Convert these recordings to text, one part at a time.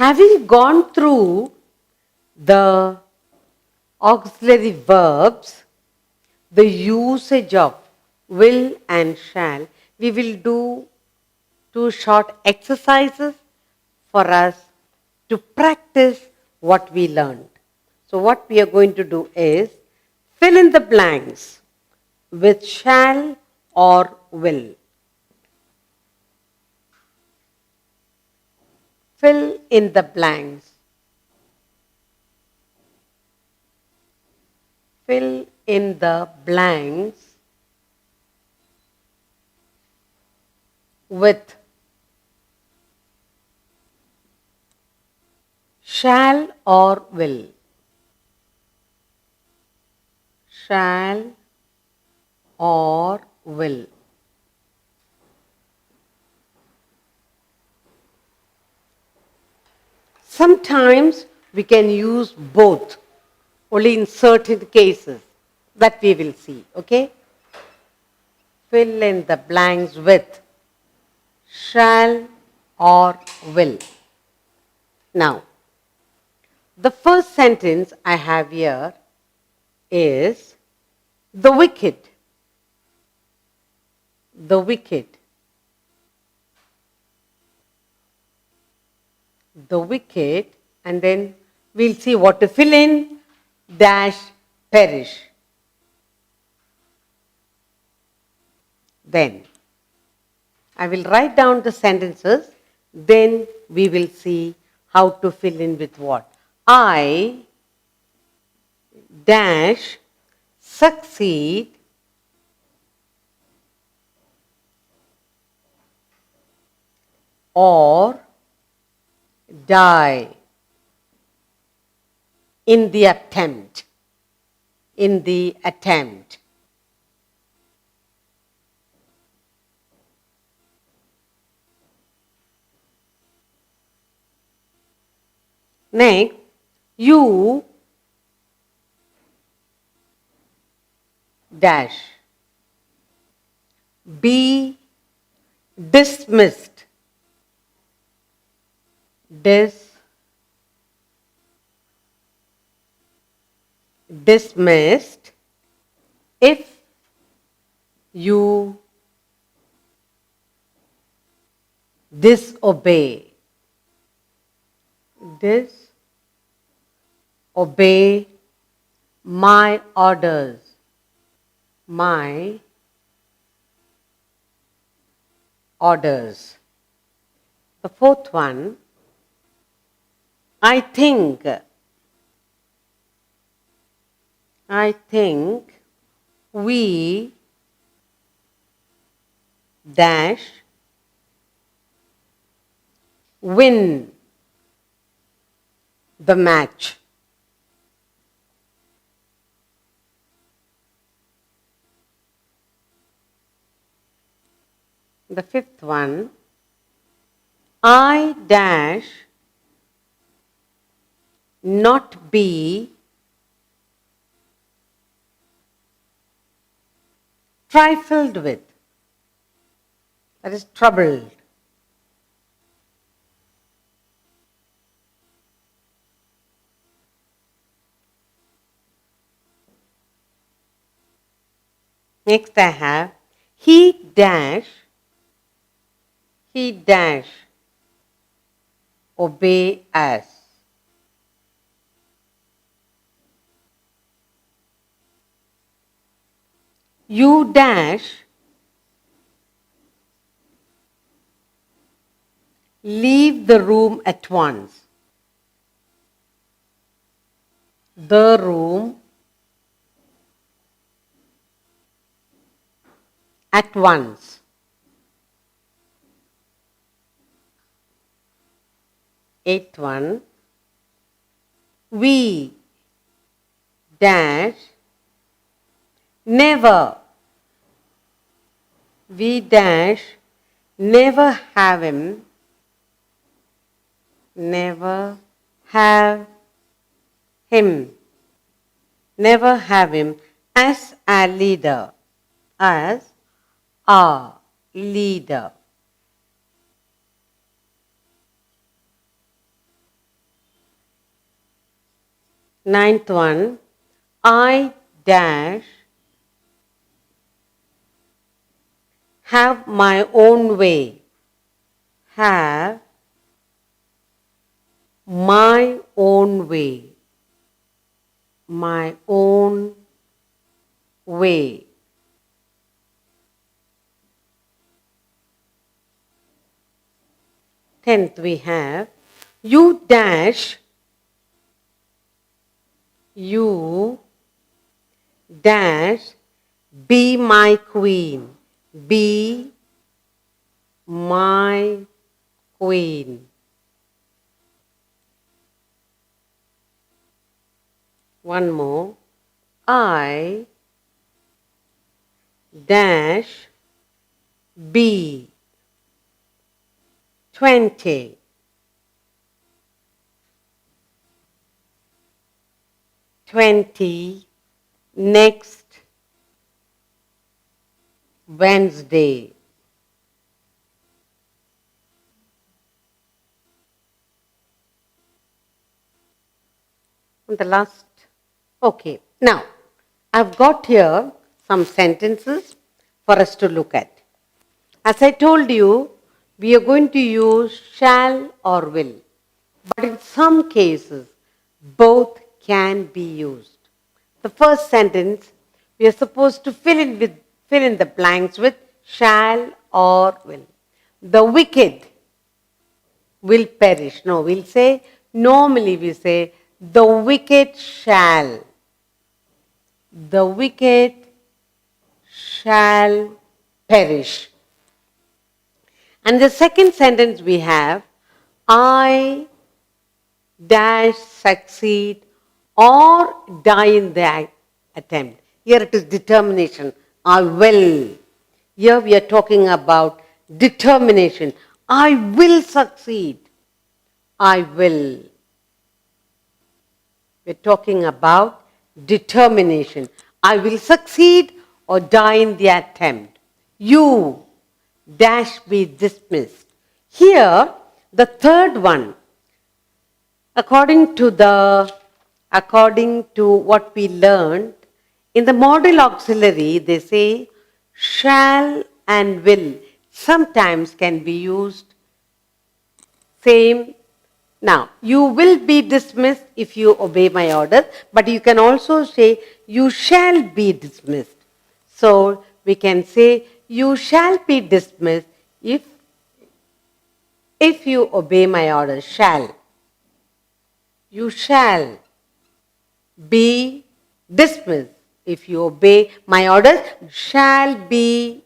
Having gone through the auxiliary verbs, the usage of will and shall, we will do two short exercises for us to practice what we learned. So, what we are going to do is fill in the blanks with shall or will. Fill in the blanks. Fill in the blanks with shall or will. Shall or will. Sometimes we can use both, only in certain cases that we will see, okay? Fill in the blanks with shall or will. Now, the first sentence I have here is the wicked. The wicked. The wicked, and then we'll see what to fill in, dash, perish. Then I will write down the sentences, then we will see how to fill in with what. I dash succeed or die in the attempt. In the attempt. Next, you dash be dismissed. Dismissed if you disobey. Disobey my orders. My orders. The fourth one, I think we dash win the match. The fifth one, I dash not be trifled with. That is troubled. Next I have he dash obey us. You dash leave the room at once. The room at once. Eighth one, we dash never. We dash never have him. Never have him. Never have him as our leader. As our leader. Ninth one, I dash have my own way. Have my own way. My own way. Tenth we have, you dash, you dash be my queen. Be my queen. One more. I dash be 20. Next Wednesday. And the last. Okay. Now, I've got here some sentences for us to look at. As I told you, we are going to use shall or will. But in some cases, both can be used. The first sentence, we are supposed to fill in the blanks with shall or will. The wicked will perish. No, normally we say, the wicked shall. The wicked shall perish. And the second sentence we have, I dash succeed or die in the attempt. Here it is determination. I will. Here we are talking about determination. I will succeed. I will. We're talking about determination. I will succeed or die in the attempt. You dash be dismissed. Here, the third one, according to what we learned, in the model auxiliary, they say shall and will sometimes can be used same. Now, you will be dismissed if you obey my order, but you can also say you shall be dismissed. So, we can say you shall be dismissed if you obey my order. Shall. You shall be dismissed if you obey my orders. Shall be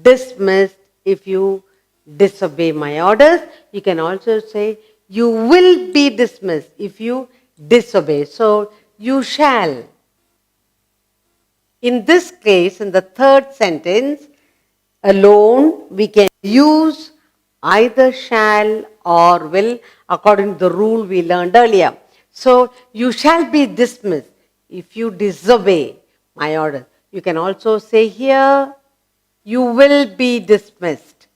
dismissed if you disobey my orders. You can also say you will be dismissed if you disobey. So, you shall. In this case, in the third sentence, alone, we can use either shall or will according to the rule we learned earlier. So, you shall be dismissed if you disobey my order. You can also say here, you will be dismissed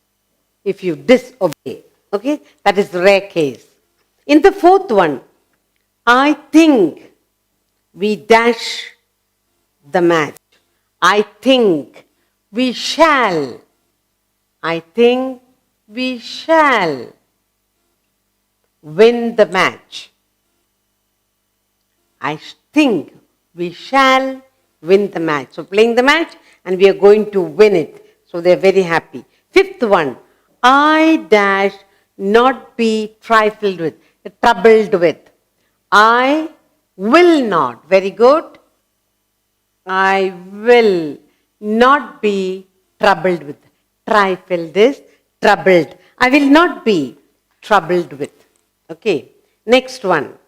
if you disobey. Okay, that is the rare case. In the fourth one, I think we dash the match. I think we shall. I think we shall win the match. I think we shall win the match. So playing the match and we are going to win it. So they are very happy. Fifth one, I dash not be trifled with, troubled with. I will not. Very good. I will not be troubled with. Trifled is troubled. I will not be troubled with. Okay. Next one.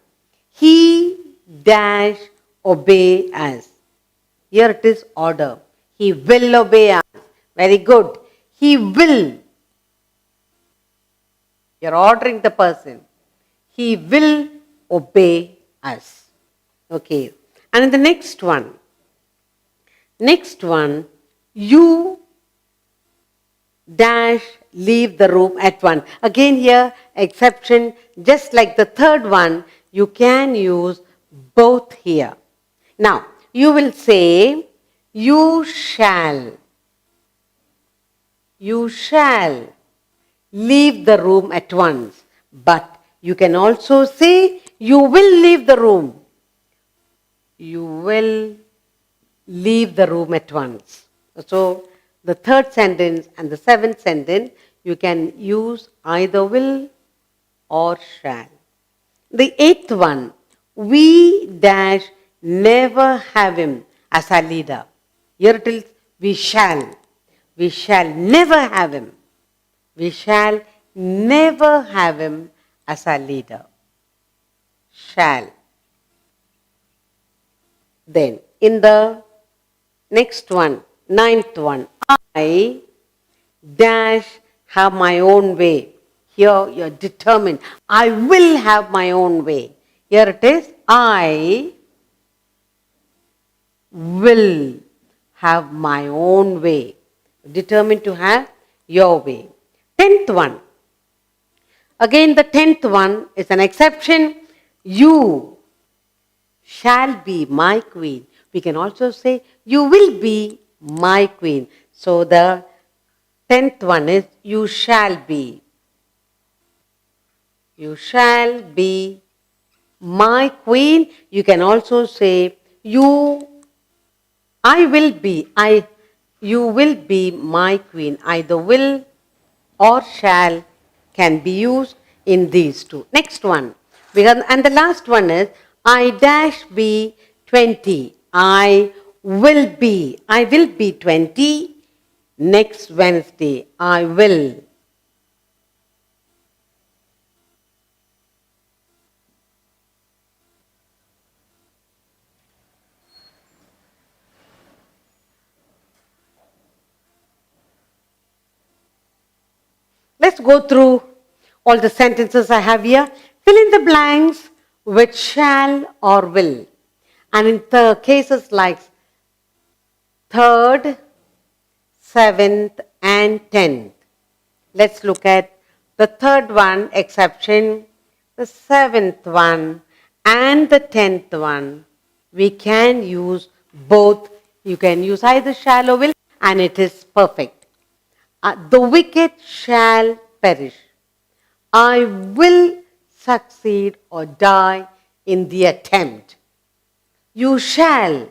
He dash obey us. Here it is order. He will obey us. Very good. He will. You're ordering the person. He will obey us. Okay. And in the next one, you dash leave the room at once. Again here, exception, just like the third one, you can use both here. Now, you will say, you shall leave the room at once. But you can also say, you will leave the room. You will leave the room at once. So, the third sentence and the seventh sentence, you can use either will or shall. The eighth one, we dash never have him as our leader. Here it is, we shall. We shall never have him. We shall never have him as our leader. Shall. Then, in the next one, ninth one, I dash have my own way. Here you're determined. I will have my own way. Here it is, I will have my own way. Determined to have your way. 10th one. Again, the 10th one is an exception. You shall be my queen. We can also say, you will be my queen. So the 10th one is, you shall be. You shall be my queen. You can also say, I will be, you will be my queen. Either will or shall can be used in these two. Next one. And the last one is, I dash be 20. I will be 20 next Wednesday. I will. Let's go through all the sentences I have here. Fill in the blanks with shall or will. And in the cases like 3rd, 7th and 10th. Let's look at the 3rd one, exception, the 7th one and the 10th one. We can use both. You can use either shall or will, and it is perfect. The wicked shall perish. I will succeed or die in the attempt. You shall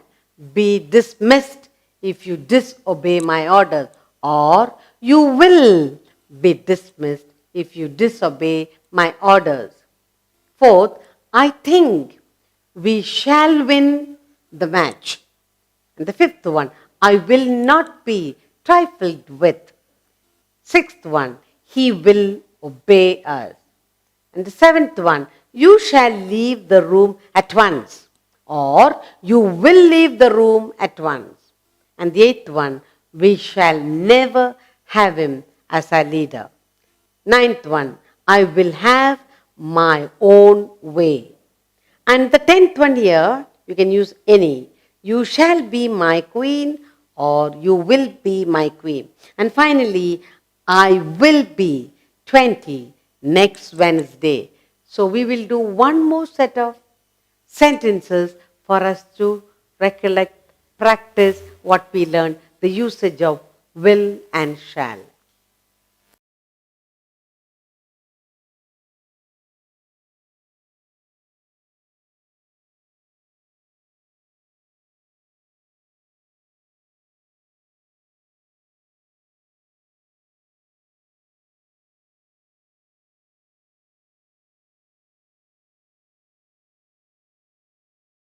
be dismissed if you disobey my orders, or you will be dismissed if you disobey my orders. 4th, I think we shall win the match. And the 5th one, I will not be trifled with. 6th one, he will obey us. And the 7th one, you shall leave the room at once, or you will leave the room at once. And the 8th one, we shall never have him as our leader. 9th one, I will have my own way. And the 10th one here, you can use any. You shall be my queen, or you will be my queen. And finally, I will be 20 next Wednesday. So we will do one more set of sentences for us to recollect, practice what we learned, the usage of will and shall.